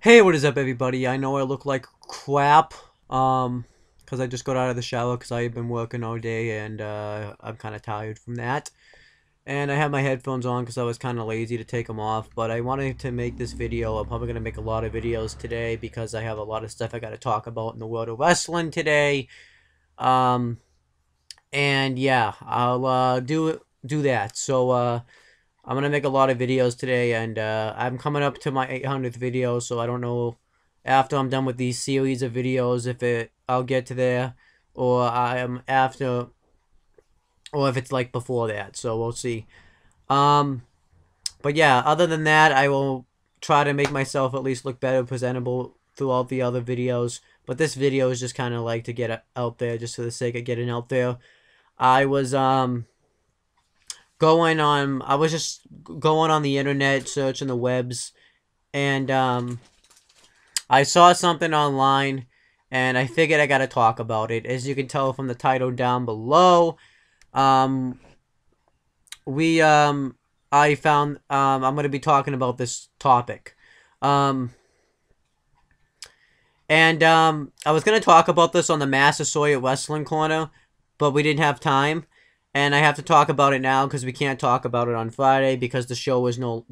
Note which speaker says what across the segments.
Speaker 1: Hey, what is up, everybody? I know I look like crap, because I just got out of the shower because I've been working all day and, I'm kind of tired from that. And I have my headphones on because I was kind of lazy to take them off, but I wanted to make this video. I'm probably going to make a lot of videos today because I have a lot of stuff I got to talk about in the world of wrestling today. Um, and yeah, I'll, do that. So, I'm gonna make a lot of videos today, and I'm coming up to my 800th video, so I don't know after I'm done with these series of videos if I'll get to there, or I am after, or if it's like before that. So we'll see. Um, but yeah, other than that, I will try to make myself at least look better, presentable throughout the other videos. But this video is just kind of like to get it out there, just for the sake of getting out there. I was I was just going on the internet, searching the webs, and I saw something online, and I figured I gotta talk about it. As you can tell from the title down below, um, we I found I'm gonna be talking about this topic, um, and I was gonna talk about this on the Massasoit Wrestling Corner, but we didn't have time. And I have to talk about it now because we can't talk about it on Friday because the show is not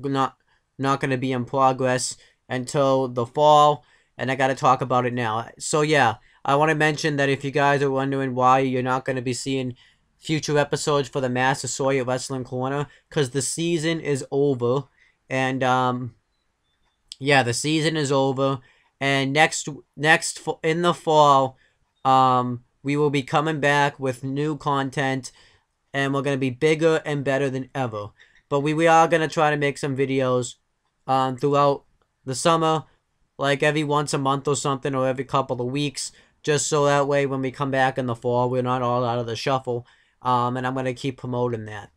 Speaker 1: going to be in progress until the fall, and I got to talk about it now. So yeah, I want to mention that if you guys are wondering why you're not going to be seeing future episodes for the Massasoit Wrestling Corner, because the season is over, and yeah, the season is over, and next in the fall, we will be coming back with new content, and we're going to be bigger and better than ever. But we are going to try to make some videos throughout the summer, like every once a month or something, or every couple of weeks, just so that way when we come back in the fall, we're not all out of the shuffle. And I'm going to keep promoting that.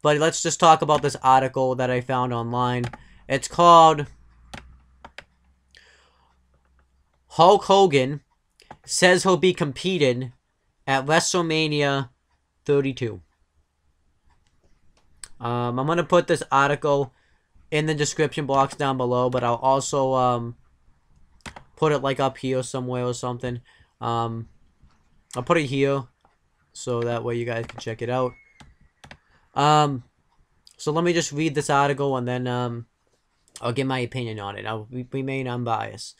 Speaker 1: But let's just talk about this article that I found online. It's called Hulk Hogan Says He'll Be Competing at WrestleMania 32. I'm going to put this article in the description box down below, but I'll also put it like up here somewhere or something. I'll put it here so that way you guys can check it out. So let me just read this article, and then I'll give my opinion on it. I'll remain unbiased.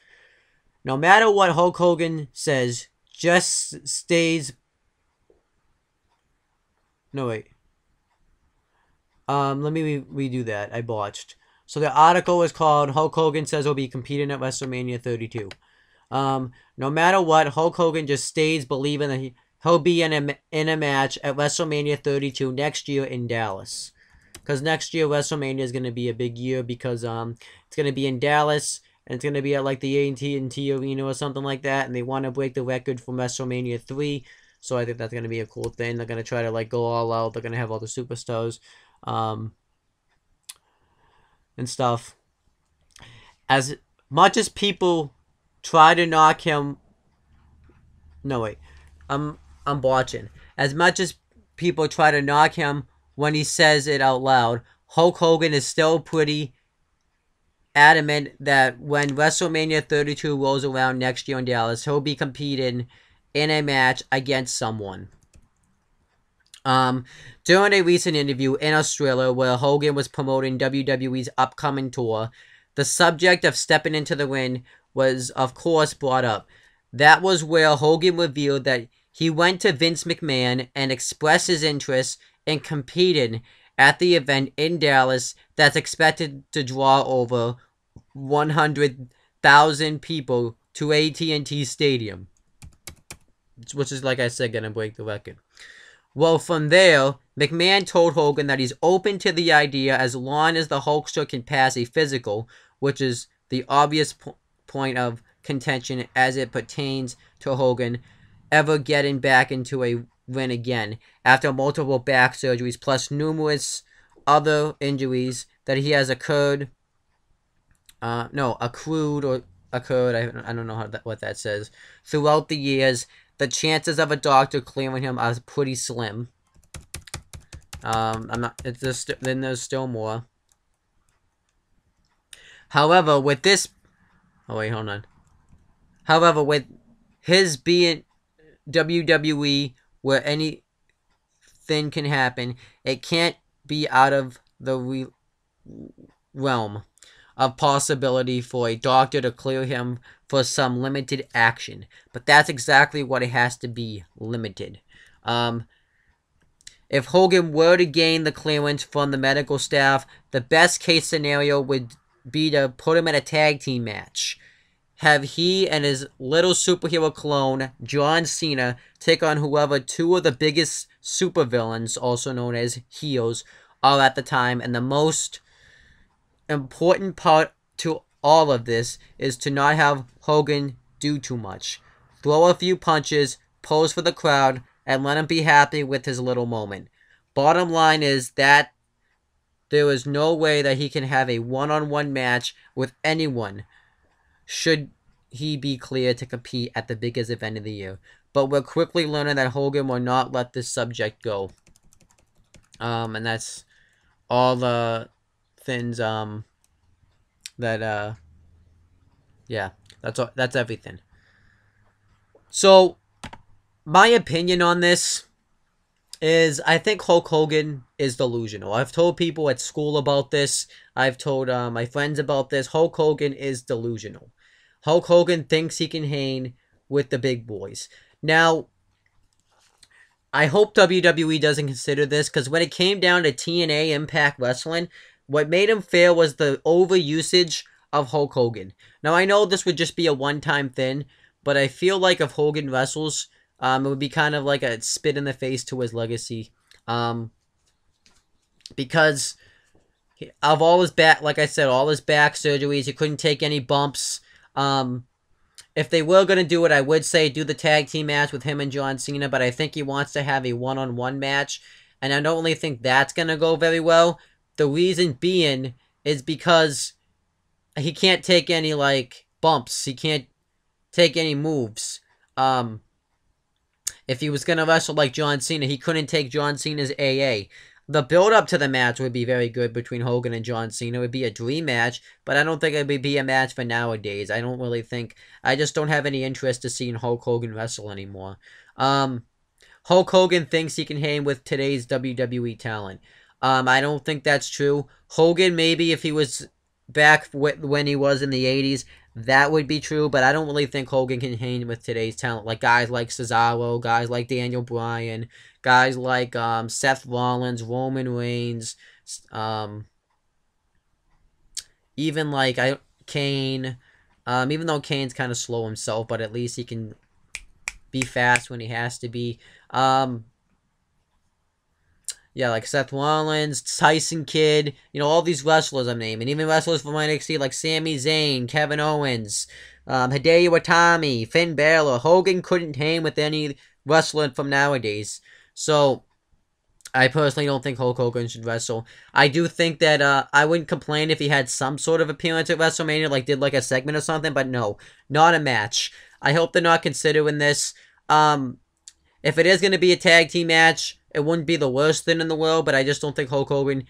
Speaker 1: No matter what Hulk Hogan says, just stays... No, wait. Let me redo that. I botched. So the article is called Hulk Hogan Says He'll Be Competing at WrestleMania 32. No matter what, Hulk Hogan just stays believing that he'll be in a match at WrestleMania 32 next year in Dallas. Because next year WrestleMania is going to be a big year because it's going to be in Dallas, and it's going to be at like the AT&T Arena or something like that, and they want to break the record from WrestleMania 3. So I think that's going to be a cool thing. They're going to try to like go all out. They're going to have all the superstars and stuff. As much as people try to knock him, no wait, I'm watching. As much as people try to knock him when he says it out loud, Hulk Hogan is still pretty adamant that when WrestleMania 32 rolls around next year in Dallas, he'll be competing in a match against someone. During a recent interview in Australia where Hogan was promoting WWE's upcoming tour, the subject of stepping into the ring was, of course, brought up. That was where Hogan revealed that he went to Vince McMahon and expressed his interest in competing at the event in Dallas that's expected to draw over 100,000 people to AT&T Stadium, which is, like I said, going to break the record. Well, from there, McMahon told Hogan that he's open to the idea as long as the Hulkster can pass a physical, which is the obvious point of contention as it pertains to Hogan ever getting back into a ring again after multiple back surgeries plus numerous other injuries that he has accrued. I don't know what that says. Throughout the years, the chances of a doctor clearing him are pretty slim. Then there's still more. However, with this Oh wait, hold on. However, with his being WWE, where anything can happen, it can't be out of the realm of possibility for a doctor to clear him for some limited action. But that's exactly what it has to be, limited. If Hogan were to gain the clearance from the medical staff, the best case scenario would be to put him in a tag team match. Have he and his little superhero clone, John Cena, take on whoever two of the biggest supervillains, also known as heels, are at the time. And the most important part to all of this is to not have Hogan do too much. Throw a few punches, pose for the crowd, and let him be happy with his little moment. Bottom line is that there is no way that he can have a one-on-one match with anyone should he be cleared to compete at the biggest event of the year. But we're quickly learning that Hogan will not let this subject go. And that's all the things, yeah, that's everything. So, my opinion on this is I think Hulk Hogan is delusional. I've told people at school about this. I've told my friends about this. Hulk Hogan is delusional. Hulk Hogan thinks he can hang with the big boys. Now, I hope WWE doesn't consider this, because when it came down to TNA Impact Wrestling, what made him fail was the overusage of Hulk Hogan. Now, I know this would just be a one-time thing, but I feel like if Hogan wrestles, it would be kind of like a spit in the face to his legacy. Because of all his back, like I said, all his back surgeries, he couldn't take any bumps. If they were going to do it, I would say do the tag team match with him and John Cena, but I think he wants to have a one-on-one match, and I don't really think that's going to go very well. The reason being is because he can't take any, like, bumps. He can't take any moves. If he was going to wrestle like John Cena, he couldn't take John Cena's AA. The build-up to the match would be very good between Hogan and John Cena. It would be a dream match, but I don't think it would be a match for nowadays. I don't really think... I just don't have any interest to seeing Hulk Hogan wrestle anymore. Hulk Hogan thinks he can hang with today's WWE talent. I don't think that's true. Hogan, maybe if he was back when he was in the 80s, that would be true, but I don't really think Hogan can hang with today's talent. Like guys like Cesaro, guys like Daniel Bryan, guys like Seth Rollins, Roman Reigns, even like Kane. Even though Kane's kind of slow himself, but at least he can be fast when he has to be. Yeah, like Seth Rollins, Tyson Kidd, you know, all these wrestlers I'm naming. Even wrestlers from NXT like Sami Zayn, Kevin Owens, Hideo Itami, Finn Balor. Hogan couldn't hang with any wrestler from nowadays. So, I personally don't think Hulk Hogan should wrestle. I do think that I wouldn't complain if he had some sort of appearance at WrestleMania, like did like a segment or something, but no, not a match. I hope they're not considering this. If it is going to be a tag team match, it wouldn't be the worst thing in the world, but I just don't think Hulk Hogan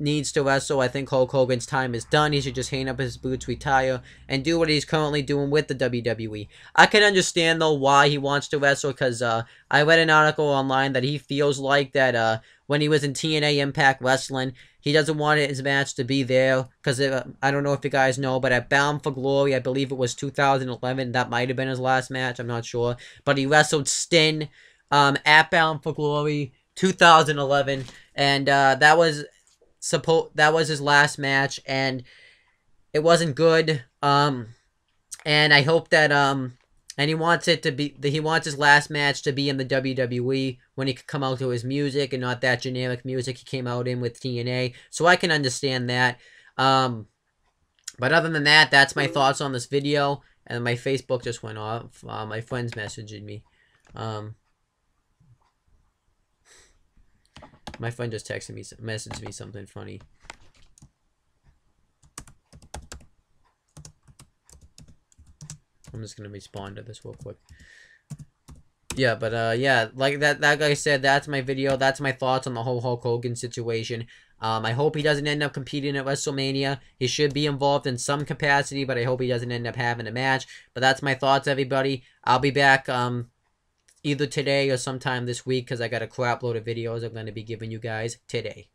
Speaker 1: needs to wrestle. I think Hulk Hogan's time is done. He should just hang up his boots, retire, and do what he's currently doing with the WWE. I can understand, though, why he wants to wrestle, because I read an article online that he feels like that when he was in TNA Impact Wrestling, he doesn't want his match to be there, because I don't know if you guys know, but at Bound for Glory, I believe it was 2011, that might have been his last match, I'm not sure, but he wrestled Sting at Bound for Glory 2011, and that was his last match, and it wasn't good. And I hope that and he wants it to be he wants his last match to be in the WWE when he could come out to his music and not that generic music he came out in with TNA. So I can understand that. But other than that, that's my thoughts on this video. And my Facebook just went off. My friends messaging me. My friend just messaged me something funny. I'm just gonna respond to this real quick. Yeah, but yeah, like I said, that's my video. That's my thoughts on the whole Hulk Hogan situation. I hope he doesn't end up competing at WrestleMania. He should be involved in some capacity, but I hope he doesn't end up having a match. But that's my thoughts, everybody. I'll be back either today or sometime this week because I got a crap load of videos I'm going to be giving you guys today.